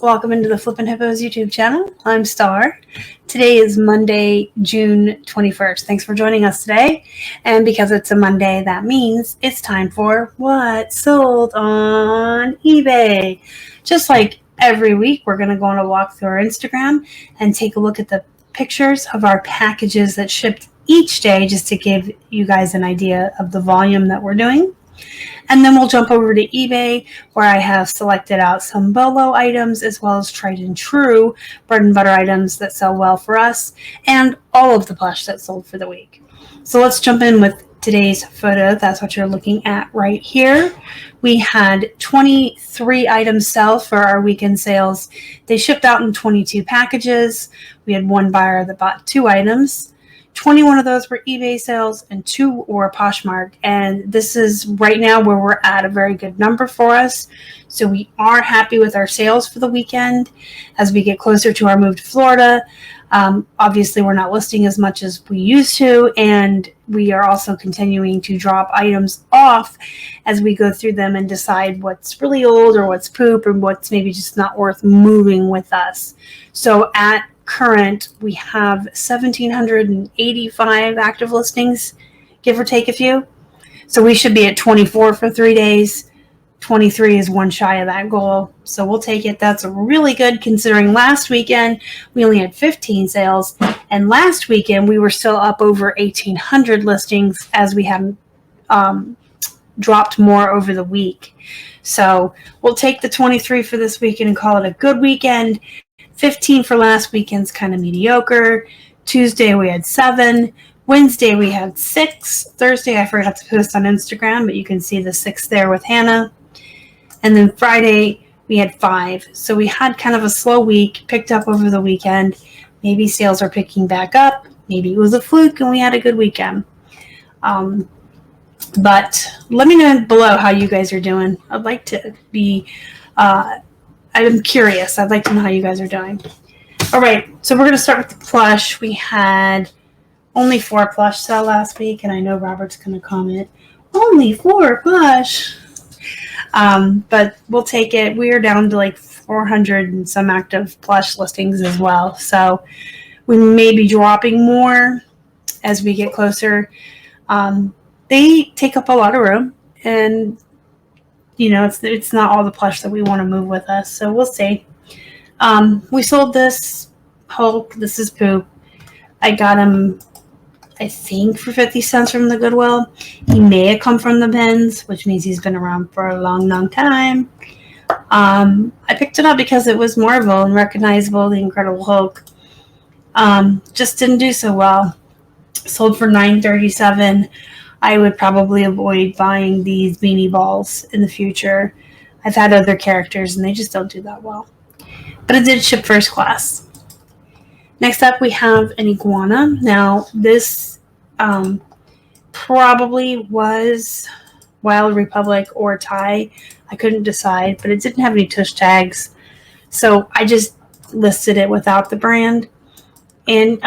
Welcome into the Flippin' Hippos YouTube channel. I'm Star. Today is Monday, June 21st. Thanks for joining us today. And because it's a Monday, that means it's time for What Sold on eBay. Just like every week, we're going to go on a walk through our Instagram and take a look at the pictures of our packages that shipped each day, just to give you guys an idea of the volume that we're doing. And then we'll jump over to eBay, where I have selected out some BOLO items as well as tried and true bread and butter items that sell well for us, and all of the plush that sold for the week. So let's jump in with today's photo. That's what you're looking at right here. We had 23 items sell for our weekend sales. They shipped out in 22 packages. We had one buyer that bought 2 items. 21 of those were eBay sales and 2 were Poshmark. And this is right now where we're at a very good number for us. So we are happy with our sales for the weekend. As we get closer to our move to Florida, obviously we're not listing as much as we used to. And we are also continuing to drop items off as we go through them and decide what's really old or what's poop or what's maybe just not worth moving with us. So at current, we have 1,785 active listings, give or take a few. So we should be at 24 for 3 days. 23 is one shy of that goal, so we'll take it. That's really good considering last weekend we only had 15 sales, and last weekend we were still up over 1,800 listings as we have dropped more over the week. So we'll take the 23 for this weekend and call it a good weekend. 15 for last weekend's kind of mediocre. Tuesday we had 7. Wednesday we had 6. Thursday I forgot to post on Instagram, but you can see the 6 there with Hannah. And then Friday we had 5. So we had kind of a slow week, picked up over the weekend. Maybe sales are picking back up. Maybe it was a fluke and we had a good weekend. But let me know below how you guys are doing. I'd like to be... I'm curious. I'd like to know how you guys are doing. All right, so we're going to start with the plush. We had only 4 plush sell last week, and I know Robert's going to comment, only 4 plush. But we'll take it. We are down to like 400 and some active plush listings as well. So we may be dropping more as we get closer. They take up a lot of room, and you know, it's not all the plush that we want to move with us, so we'll see. We sold this Hulk. This is poop. I got him, I think, for 50 cents from the Goodwill. He may have come from the bins, which means he's been around for a long, long time. I picked it up because it was Marvel and recognizable, the Incredible Hulk. Just didn't do so well. Sold for $9.37. I would probably avoid buying these beanie balls in the future. I've had other characters and they just don't do that well. But it did ship first class. Next up we have an iguana. Now this probably was Wild Republic or Thai. I couldn't decide, but it didn't have any tush tags. So I just listed it without the brand. And,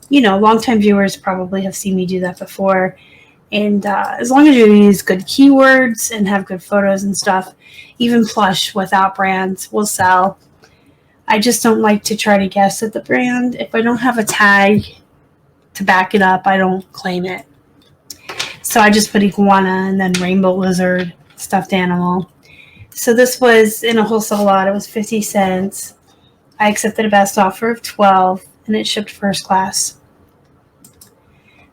you know, longtime viewers probably have seen me do that before. And as long as you use good keywords and have good photos and stuff, even plush without brands will sell. I just don't like to try to guess at the brand. If I don't have a tag to back it up, I don't claim it. So I just put iguana and then rainbow lizard, stuffed animal. So this was in a wholesale lot. It was 50 cents. I accepted a best offer of 12, and it shipped first class.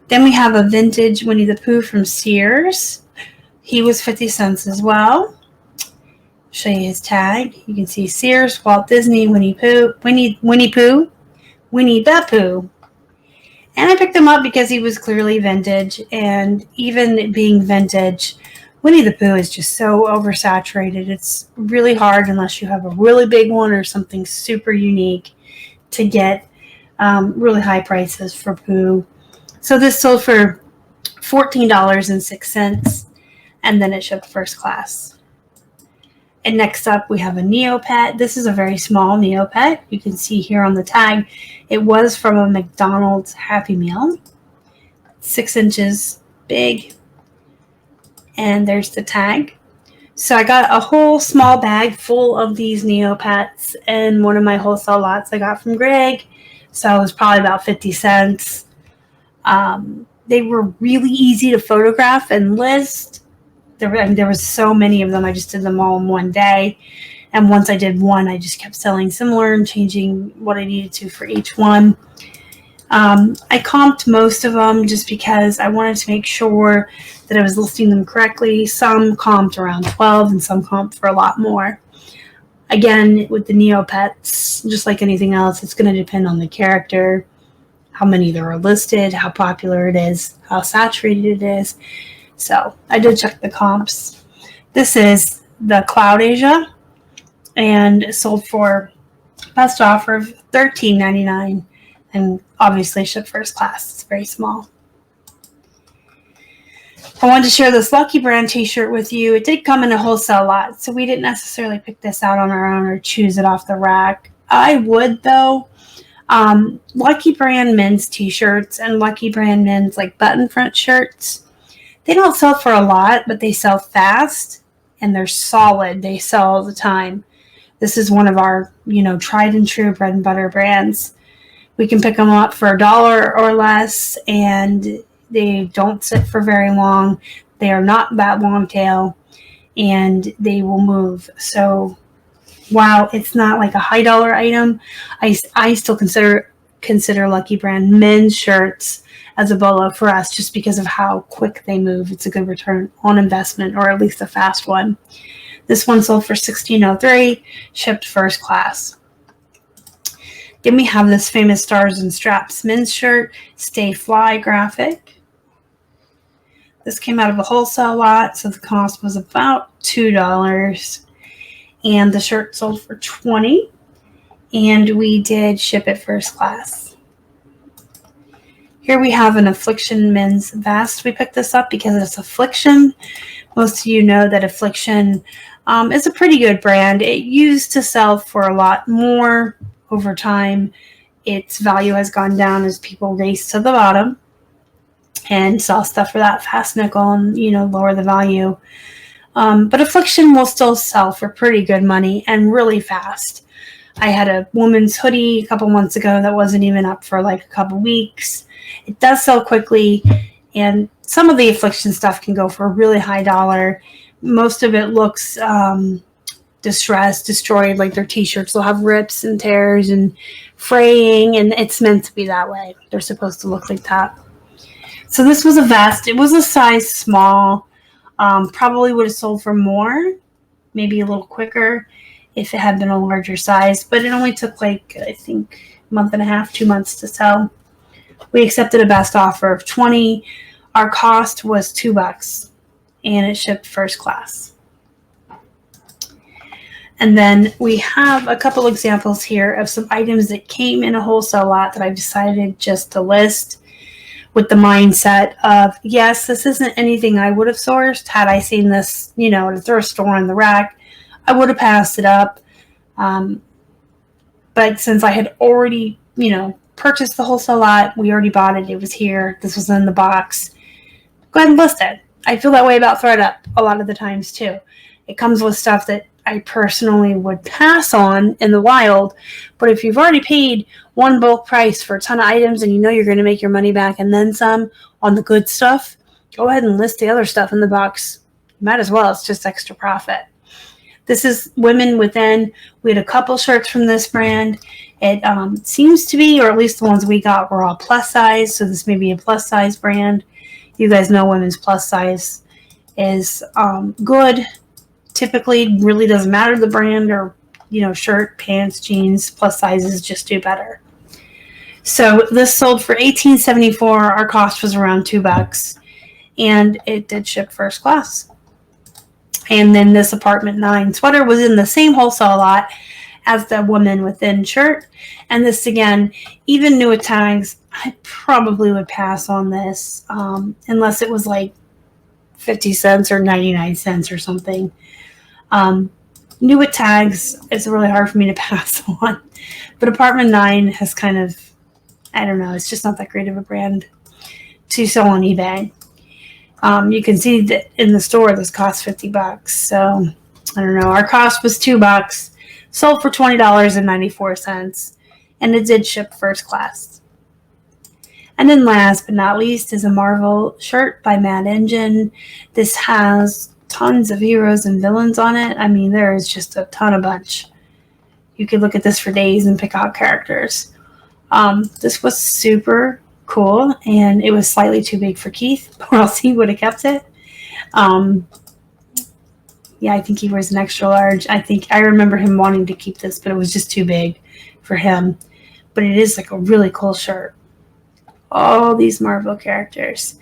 Then we have a vintage Winnie the Pooh from Sears. He was 50 cents as well. Show you his tag. You can see Sears, Walt Disney, Winnie the Pooh. And I picked him up because he was clearly vintage. And even being vintage, Winnie the Pooh is just so oversaturated. It's really hard unless you have a really big one or something super unique to get really high prices for Pooh. So this sold for $14.06, and then it shipped first class. And next up, we have a neopet. This is a very small neopet. You can see here on the tag, it was from a McDonald's Happy Meal. 6 inches big. And there's the tag. So I got a whole small bag full of these neopets in one of my wholesale lots I got from Greg. So it was probably about 50 cents. They were really easy to photograph and list. There was so many of them. I just did them all in one day. And once I did one, I just kept selling similar and changing what I needed to for each one. I comped most of them just because I wanted to make sure that I was listing them correctly. Some comped around 12 and some comped for a lot more. Again, with the neopets, just like anything else, it's going to depend on the character, how many there are listed, how popular it is, how saturated it is. So I did check the comps. This is the Cloud Asia, and it sold for best offer of $13.99, and obviously shipped first class. It's very small. I wanted to share this Lucky Brand t-shirt with you. It did come in a wholesale lot, so we didn't necessarily pick this out on our own or choose it off the rack. I would, though. Lucky Brand men's t-shirts and Lucky Brand men's like button front shirts, they don't sell for a lot, but they sell fast and they're solid. They sell all the time. This is one of our, tried and true bread and butter brands. We can pick them up for $1 or less, and they don't sit for very long. They are not that long tail, and they will move. So while it's not like a high dollar item, I still consider Lucky Brand men's shirts as a bolo for us just because of how quick they move. It's a good return on investment, or at least a fast one. This one sold for $16.03, shipped first class. Then we have this famous Stars and Straps men's shirt, Stay Fly graphic. This came out of a wholesale lot, so the cost was about $2. And the shirt sold for $20, and we did ship it first class. Here we have an Affliction men's vest. We picked this up because it's Affliction. Most of you know that Affliction is a pretty good brand. It used to sell for a lot more over time. Its value has gone down as people race to the bottom and sell stuff for that fast nickel and, lower the value. But Affliction will still sell for pretty good money and really fast. I had a woman's hoodie a couple months ago that wasn't even up for like a couple weeks. It does sell quickly, and some of the Affliction stuff can go for a really high dollar. Most of it looks distressed, destroyed, like their t-shirts will have rips and tears and fraying, and it's meant to be that way. They're supposed to look like that. So this was a vest. It was a size small. Probably would have sold for more, maybe a little quicker if it had been a larger size, but it only took I think a month and a half, 2 months to sell. We accepted a best offer of $20. Our cost was $2, and it shipped first class. And then we have a couple examples here of some items that came in a wholesale lot that I've decided just to list with the mindset of, yes, this isn't anything I would have sourced. Had I seen this, at a thrift store on the rack, I would have passed it up. But since I had already, purchased the wholesale lot, we already bought it. It was here. This was in the box. Go ahead and list it. I feel that way about ThredUp a lot of the times too. It comes with stuff that I personally would pass on in the wild, but if you've already paid one bulk price for a ton of items and you're going to make your money back and then some on the good stuff, go ahead and list the other stuff in the box. Might as well. It's just extra profit. This is Women Within. We had a couple shirts from this brand. It seems to be, or at least the ones we got were all plus size, so this may be a plus size brand. You guys know women's plus size is good. Typically, really doesn't matter the brand or, shirt, pants, jeans, plus sizes just do better. So this sold for $18.74. Our cost was around $2, and it did ship first class. And then this apartmentnine sweater was in the same wholesale lot as the Woman Within shirt. And this, again, even new with tags, I probably would pass on this unless it was like 50 cents or 99 cents or something. New with tags, it's really hard for me to pass on. But apartmentnine has kind of, I don't know, it's just not that great of a brand to sell on eBay. You can see that in the store this cost $50. So I don't know. Our cost was $2. Sold for $20.94, and it did ship first class. And then last but not least is a Marvel shirt by madengine. This has tons of heroes and villains on it. I mean, there is just a bunch. You could look at this for days and pick out characters. This was super cool, and it was slightly too big for Keith, or else he would have kept it. Yeah, I think he wears an extra large. I remember him wanting to keep this, but it was just too big for him. But it is like a really cool shirt. All these Marvel characters.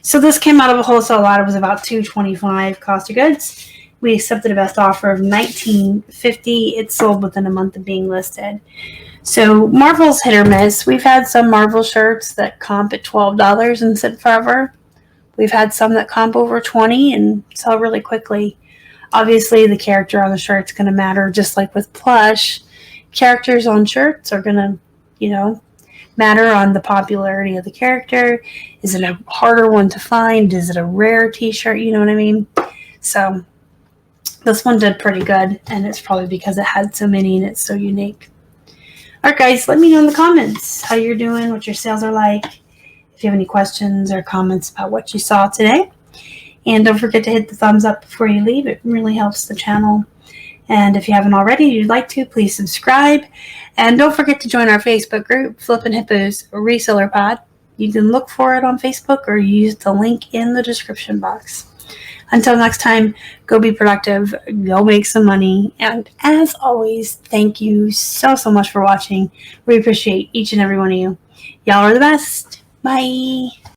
So this came out of a wholesale lot. It was about $2.25 cost of goods. We accepted a best offer of $19.50. It sold within a month of being listed. So Marvel's hit or miss. We've had some Marvel shirts that comp at $12 and sit forever. We've had some that comp over $20 and sell really quickly. Obviously, the character on the shirt's going to matter, just like with Plush. Characters on shirts are going to, matter on the popularity of the character. Is it a harder one to find? Is it a rare t-shirt? You know what I mean? So this one did pretty good, and it's probably because it had so many and it's so unique. All right, guys, let me know in the comments how you're doing, what your sales are like, if you have any questions or comments about what you saw today. And don't forget to hit the thumbs up before you leave. It really helps the channel. And if you haven't already, you'd like to, please subscribe. And don't forget to join our Facebook group, Flippin' Hippos Reseller Pod. You can look for it on Facebook or use the link in the description box. Until next time, go be productive, go make some money. And as always, thank you so much for watching. We appreciate each and every one of you. Y'all are the best. Bye.